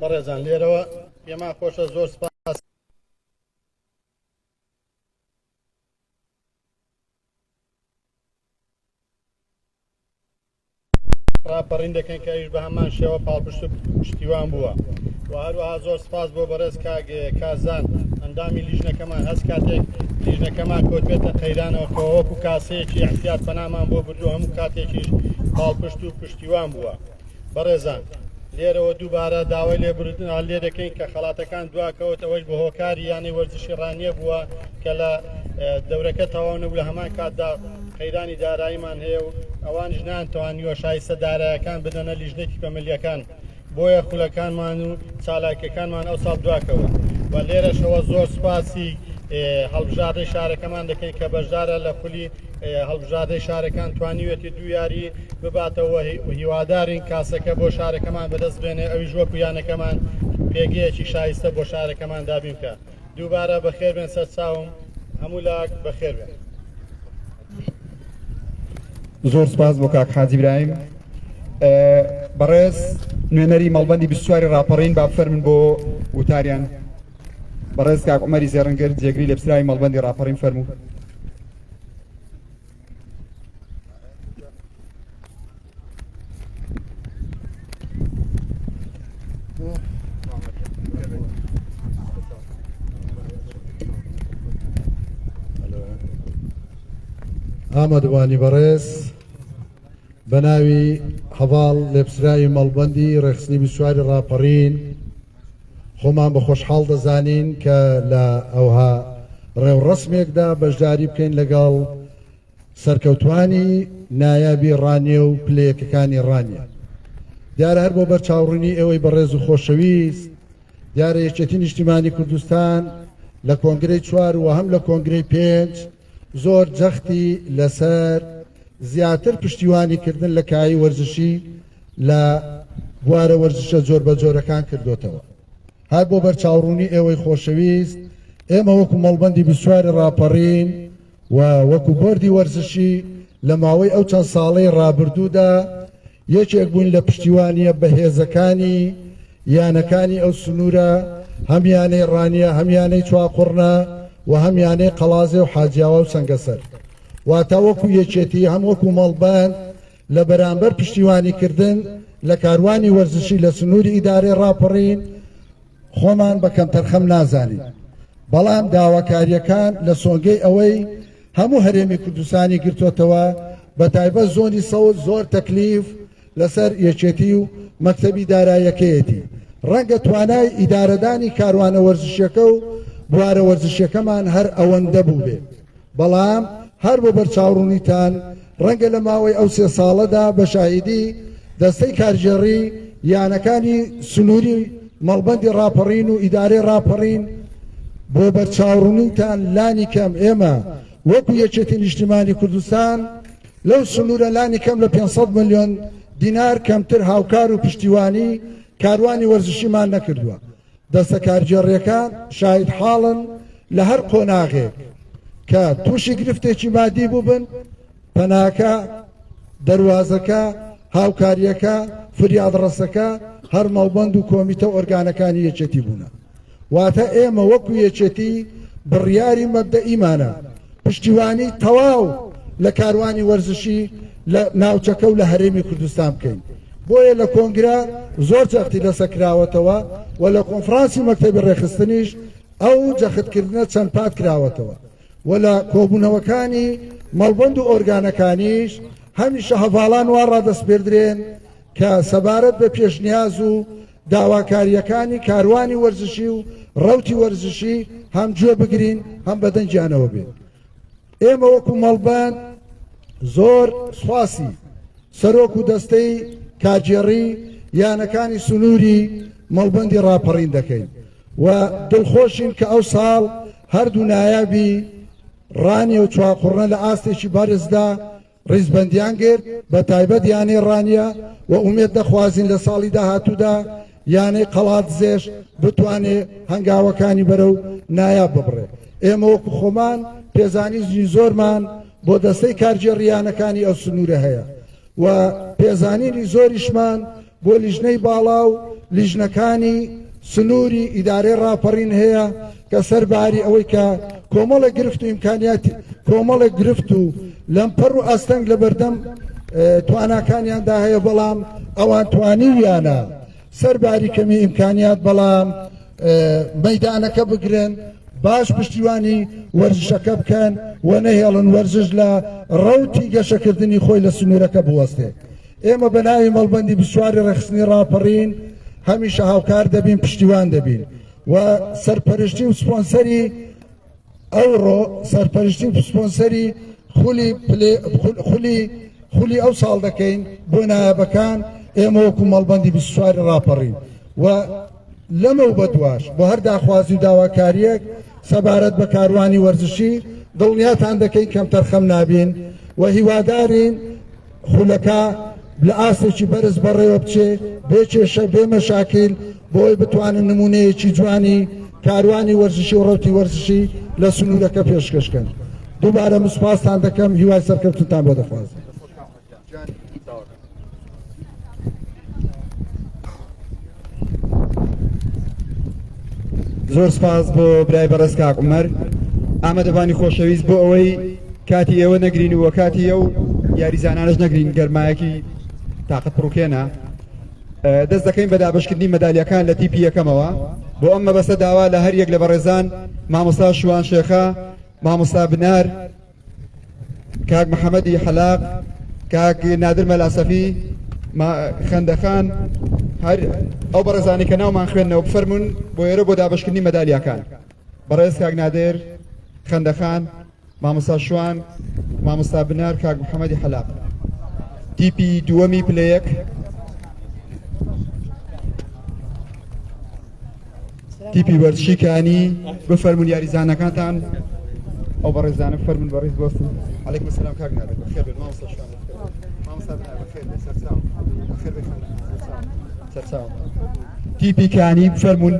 بەڕێزان لێرەوە پێما خۆشە زۆر سپاس ڕاپەڕین دەکەن کە ئەویش بە هەمان شێوە پاڵپشت و پشتیوان بووە و هەروەها زۆر سپاس بۆ بەڕێز کازان ئەندامی لیژنەکەمان هەست کاتێک لیژنەکەمان کۆت بێتە قەیرانەوە کە وەکو کاسەیەکی احتیاط پەنامان بۆ بردو هەموو کاتێکیش پاڵپشت و پشتیوان بووە. بەڕێزان لێرەوە دووبارە داوای لێبوردن لێ دەکەین کە خەڵاتەکان دواکەوت ئەوەش بە هۆکاری یانەی وەرزشی ڕانیە بووە کە لە دەورەکە تەواو نەبوو لە هەمان کاتدا قەیرانی داراییمان هەیە و ئەوانش نانتوانیوە شایستە داراییەکان بدەنە لیژنێکی کەمەلیەکان بۆیە خولەکانمان و چالاکیەکانمان ئەو ساڵ دواکەوە و لێرەشەوە زۆر سوپاسی هەڵبژاردەی شارەکەمان دەکەین کە بەشدارە لە خولی هەڵبژاردەی شارەکان توانیوێتی دوو یاری بباتەوە هیوادارین کاسەکە بۆ شارەکەمان بەدەست بێنێ ئەویش وەکو یانەکەمان پێگەیەکی شایستە بۆ شارەکەمان دابین بکە. دووبارە بەخێر بێن سەر چاوم هەموو لاک بەخێر بێن. زۆر سپاس بۆ کاک حاجی برایم. بەڕێز نوێنەری مەڵبەندی 24 ڕاپەڕین با بفەرمن بۆ وتاریان. بەڕێز کاک عومەری زێڕەنگەر جێگری لە پسراوی مەڵبەندی ڕاپەڕین فەرموو. ئامادەوانی بەڕێز بە ناوی هەڤاڵ لێپسراوی مەڵبەندی ڕێخستنی 24 ڕاپەڕین خۆمان بە خۆشحاڵ دەزانین کە لە ئەوها ڕێوڕەسمێکدا بەشداری بکەین لەگەڵ سەرکەوتوانی نایابی ڕانیە و پلەیەکەکانی ڕانیە. دیارە هەر بۆ بەرچاوڕوونی ئێوەی بەڕێز و خۆشەویست دیارە یەکێتی نیشتیمانی کوردستان لە کۆنگرەی 4 و هەم لە کۆنگرەی 5 زۆر جەختی لەسەر زیاتر پشتیوانیکردن لە کایی وەرزشی لە بوارە وەرزشە جۆر بە جۆرەکان کردوتەوە. هەر بۆ بەرچاوڕوونی ئێوەی خۆشەویست ئێمە وەکو مەڵبەندی 24 ڕاپەڕین و وەکو بۆردی وەرزشی لە ماوەی ئەو چەند ساڵەی ڕابردوودا یەکێک بوون لە پشتیوانیە بەهێزەکانی یانەکانی ئەو سنوورە هەمیانەی ڕانیە هەمیانەی چواقوڕنە و هەمیانەی قەڵازێ و حاجیاوە و سەنگەسەر واتە وەکو یەکێتی هەم وەکو مەڵبەند لە بەرامبەر پشتیوانیکردن لە کاروانی وەرزشی لە سنووری ئیدارەی ڕاپەڕین خۆمان بە کەمتەرخەم نازانین. بەڵام داواکاریەکان لە سۆنگەی ئەوەی هەموو هەرێمی کوردستانی گرتوتەوە بە تایبەت زۆنی سەوت زۆر تەکلیف لەسەر یەکێتی و مەکتەبی داراییەکەیەتی ڕەنگە توانای ئیدارەدانی کاروانە وەرزشیەکە و بوارە وەرزشیەکەمان هەر ئەوەندە بوو بێ. بەڵام هەر بۆ بەرچاوڕوونیتان ڕەنگە لە ماوەی ئەو 3 ساڵەدا بە شاهیدی دەستەی کارژێڕی یانەکانی سنووری مەڵبەندی ڕاپەڕین و ئیدارەی ڕاپەڕین بۆ بەرچاوڕوونیتان لانی کەم ئێمە وەکو یەکێتی نیشتیمانی کوردستان لەو سنوورە لانی کەم لە 500 ملیۆن دینار کەمتر هاوکار و پشتیوانی کاروانی وەرزشیمان نەکردووە. دەستە کارژێڕیەکان شاهید حاڵن لە هەر قۆناغێک کە تووشی گرفتێکی مادی بووبن پەناکە دەواازەکە هاوکاریەکە فریادڕەسەکە هەر مەڵبەند و کۆمیتە ئۆرگانەکانی یەکێتی بوونە. واتە ئێمە وەکو یەکێتی بڕیاری مەبدەئیمانە پشتیوانی تەواو لە کاروانی وەرزشی لە ناوچەکە و لە هەرێمی کوردستان بکەین. بۆیە لە کۆنگرا زۆر جەختی لەسەکراوەتەوە و لە کۆنفرانسی مەکتەبی ڕێخستنیش ئەو جەختکردنە چەند پات کراوەتەوە و لە کۆبوونەوەکانی مەڵبەند و ئۆرگانەکانیش هەمیشە هەڤاڵان وا ڕادەسپێردرێن کە سەبارەت بە پێشنیاز و داواکاریەکانی کاروانی وەرزشی و ڕەوتی وەرزشی هەم گوێ بگرین هەم بەدەنجیانەوە بێت. ئێمە وەکو مەڵبەند زۆر سواسی سەرۆک و دەستەی کارژێڕی یانەکانی سنووری مەڵبەندی ڕاپەڕین دەکەین و دڵخۆشین کە ئەو ساڵ هەردوو نایابی ڕانیە و چواقوڕنە لە ئاستێکی بەرزدا ڕیزبەندیان گرت بە تایبەت یانەی ڕانیە و ئومێد دەخوازین لە ساڵی داهاتوودا یانەی قەڵات زێش بتوانێت هەنگاوەکانی بەرەو نایاب ببڕێ. ئێمە وەکو خۆمان پێزانی زۆرمان بۆ دەستەی کارژێڕیانەکانی ئەو سنوورە هەیە و پێزانینی زۆریشمان بۆ لیژنەی باڵا و لیژنەکانی سنووری ئیدارەی ڕاپەڕین هەیە کە سەرباری ئەوەی کە کۆمەڵێک گرفت و ئیمکانیات کۆمەڵێک گرفت و لەمپەڕ و ئەستەنگ لە بەردەم تواناکانیاندا هەیە بەڵام ئەوان توانیویانە سەرباری کەمی ئیمکانیات بەڵام مەیدانەکە بگرن باش پشتیوانی وەرزشەکە بکەن و نەهێڵن وەرزش لە ڕەوتی گەشەکردنی خۆی لە سنوورەکە بوەستێ. ئێمە بە ناوی مەڵبەندی بسواری ڕێخستنی ڕاپەڕین هەمیشە هاوکار دەبین پشتیوان دەبین و سەرپەرشتی و سپۆنسەری ئەوڕۆ سەرپەرشتی و سپۆنسەری خولی ئەو ساڵ دەکەین بۆ نایابەکان ئێمە وەکو مەڵبەندی بسواری ڕاپەڕین و لەمە و بەدواش بۆ هەر داخوازی و داواکاریەک سەبارەت بە کاروانی وەرزشی دڵنیاتان دەکەین کەم تەرخەم نابین و هیوادارین خولەکە لە ئاسێکی بەرز بەڕێوە بچێ بێ کێشە بێ مەشاکیل بۆی بتوانن نمونەیەکی جوانی کاروانی وەرزشی و ڕەوتی وەرزشی لە سنوورەکە پێشکەشکەن. دووبارە مسپاسان دەکەم هیوای سەرکەوتنتان بۆ دەخوازم. زۆر سپاس بۆ برای بەڕێز کاک عومەر ئامادەبانی خۆشەویست بۆ ئەوەی کاتی ئێوە نەگرین و کاتی ئەو یاریزانانش نەگرین گەرمایەکی تاقەت پڕوکێنە دەست دەکەین بە دابشکردنی مەدالیەکان لە تیپی یەکەمەوە بۆ ئەم مەبەستە داوا لە هەر یەک لە بەڕێزان مامۆستا شوان شێخە مامۆستا بنار کاک محەممەدی حەلاق کاک نادر مەلاسەفی خەندەخان هەر ئەو بەڕێزانی کە ناومان خوێندنەوە بفەرمونون بۆ ئێرە بۆ دابشکردنی مەدالیەکان بەڕێز کاک نادر خەندەخان مامۆستا شوان مامۆستا بنار کاک محەممەدی حەلاق تیپی دووەمی پلەیەک تیپی وەرزشیکانی بفەرمون یاریزانەکانتان ئەو بەڕێزانە بفەرمون بەڕێز بۆستن عەلەیکم سەلام کاک نادر بەخێر بێت مامۆستا شوان مامۆستا بنار بەخێر بێت سەرچاوم بەخێر بێت سەرچاوم تیپی کانی بفەرمون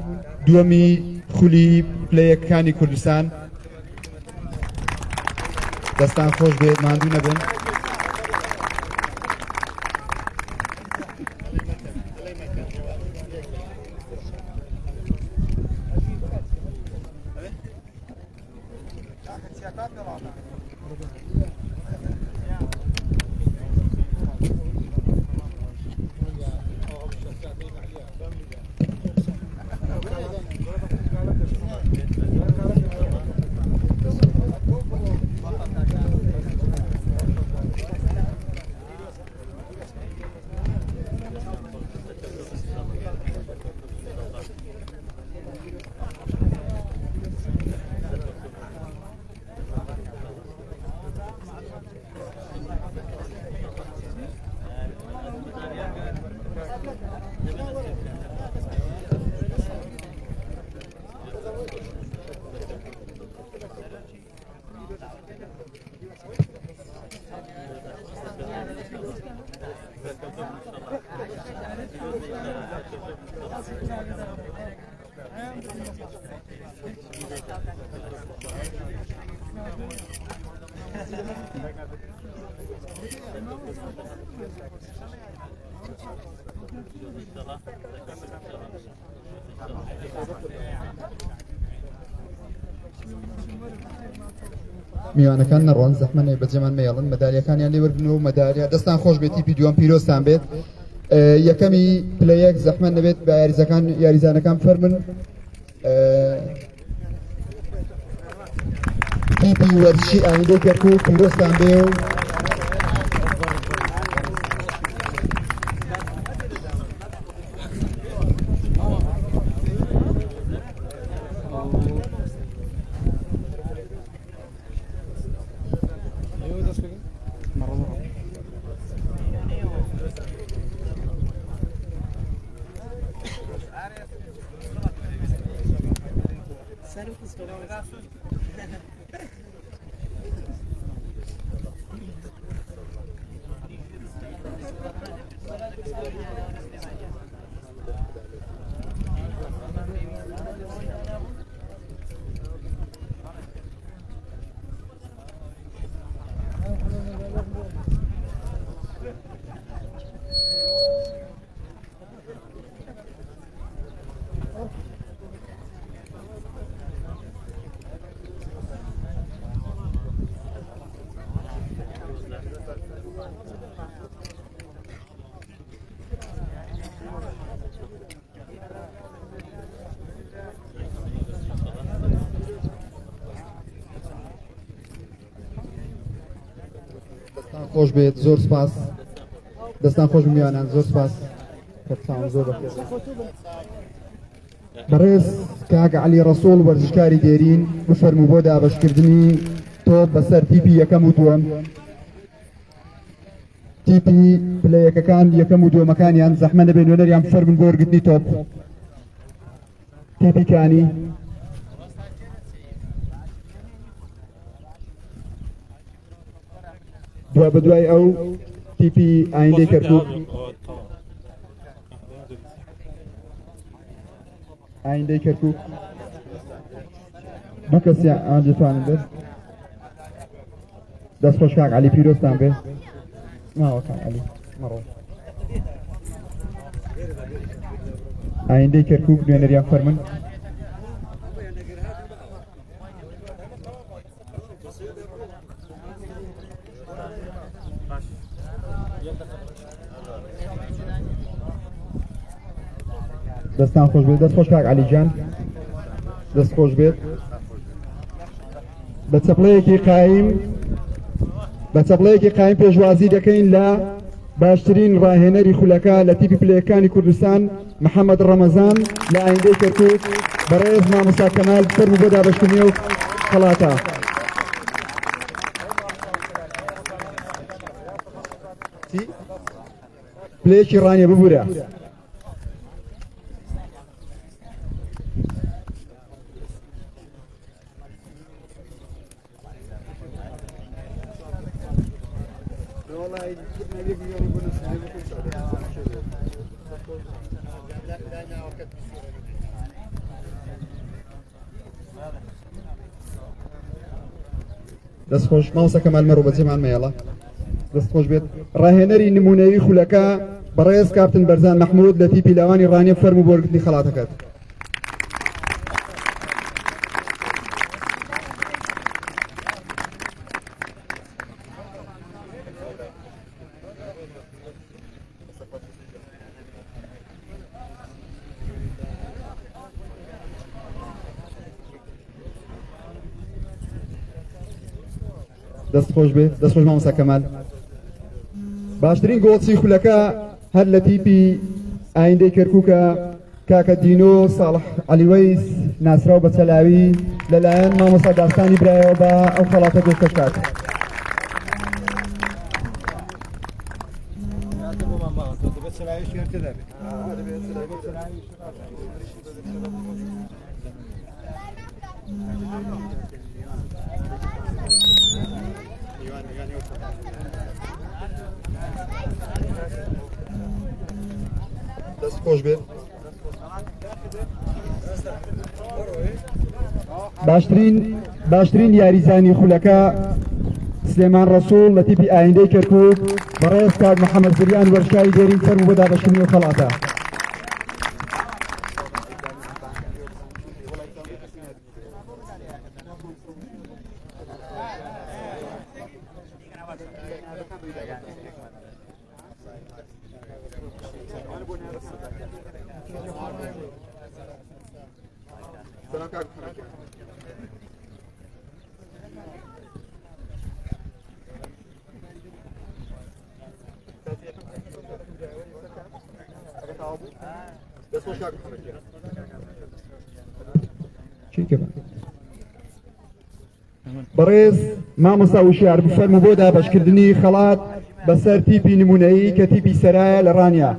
دووەمی خولی پلەیەکانی کوردستان دەستان خۆش بێت ماندوو نەبن میوانەکان نەڕۆن زەحمە نەی بەجێمان مێڵن مەدالیەکانیان لێ وەرگن و مەدالیا دەستان خۆش بێت تیپی دووەم پیرۆستان بێت یەکەمی پلەیەک زەحمە نەبێت بە یاریزەکان یاریزانەکان بفەرمن تیپی وەرزشی ئاویندەی کەرکووک پیرۆستان بێ و خۆش بێت زۆر سپاس دەستان خۆش میوانان زۆر سپاس کەتان زۆر بەخێر بەڕێز کاک عەلی ڕەسوڵ وەرزشکاری دێرین بفەرموو بۆ دابەشکردنی تۆپ بەسەر تیپی یەکەم و دووەم تیپی پلەیەکەکان یەکەم و دووەمەکانیان زەحمە نەبێ نوێنەریان بفەرمون بۆ وەرگرتنی تۆپ تیپیکانی دوا بەدوای ئەو تیپی ئایندەی کەرکووک ئایندەی کەرکووک دوو کەسیان ئەنجتوانن بێت دەست خۆش کاک عەلی پیرۆزتان بێ ماوە کاک عەلی مەڕۆ ئایندەی کەرکووک نوێنەریان فەرمن دەستان خۆش بێت دەست خۆش کاک عەلی جان دەست خۆش بێت بە چەپڵەیەکی قایم پێشوازی دەکەین لە باشترین ڕاهێنەری خولەکە لە تیپی پلەیەکانی کوردستان محەممەد ڕەمەزان لە ئایندەی کەرکووک بەڕێز مامۆستا کەمال فەرموو بۆ دابەشکردنی و خەڵاتە پلەیەکی ڕانیە ببوورە دەست خۆش مامۆستا کەمال مەڕۆ بەجێمان مەیەڵە دەست خۆش بێت ڕاهێنەری نمونەوی خولەکە بەڕێز کاپتن بەرزان مەحموود لە تیپی لاوانی ڕانیە فەرموو بۆ وەرگرتنی خەڵاتەکەت دەست خۆش بێت دەست خۆش مامۆستا کەمال باشترین گۆڵچی خولەکە هەر لە تیپی ئایندەی کەرکووکە کاکە دینۆ ساڵح عەلیوەیس ناسراو بە چەلاوی لەلایەن مامۆستا داستانی برایەوە بە ئەو خەڵاتە پێشکەش کات دەست خۆش بێت باشترین یاریزانی خولەکە سلێمان ڕەسوڵ لە تیپی ئایندەی کەرکووک بەڕێز کاک محەممەد زریان وەرشکاری دێرین فەرموو بۆ دابەشکردنی و خەڵاتە بەڕێز مامۆستا وشیار بفەرموو بۆ دابەشکردنی خەڵات بەسەر تیپی نمونەیی کە تیپی سەرایە لە ڕانیا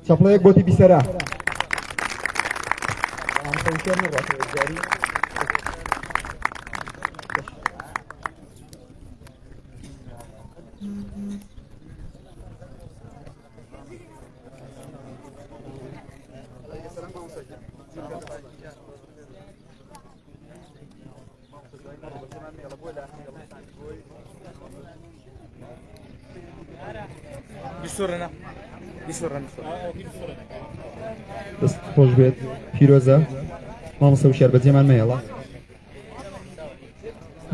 چەپڵەیەک بۆ تیپی سەرا دەست خۆش بێت پیرۆزە مامۆستا وشیار بەجێمان مەیەڵە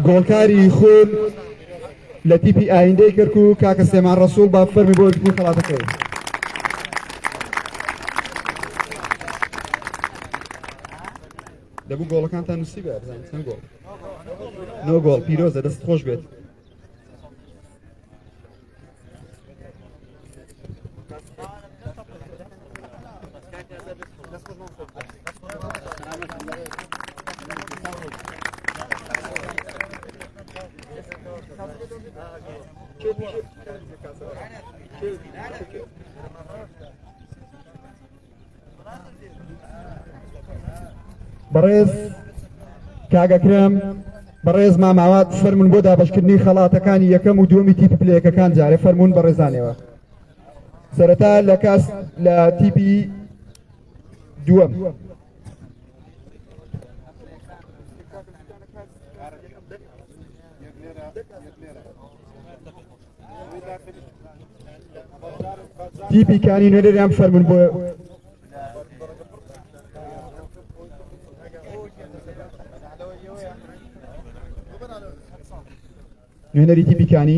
گۆڵکاری خۆل لە تیپی ئایندەی کەرکووک کاکە سلێمان ڕەسوڵ با فەرمی بۆ وەرگرتنی خەڵاتەکەی دەبوو گۆڵەکانتان نووسی بێ بزانین چەند گۆڵ نۆ گۆڵ پیرۆزە دەست خۆش بێت بەڕێز کاگەکرم بەڕێز ماماوات فەرمون بۆ دابەشکردنی خەڵاتەکانی یەکەم و دووەمی تیپ پلەیەکەکان جارێ فەرمون بەڕێزانەوە سەرەتا لە کاس لە تیپی دووەم تیپی کانی نوێنەریان فەرمون بۆ نوێنەری تیپی کانی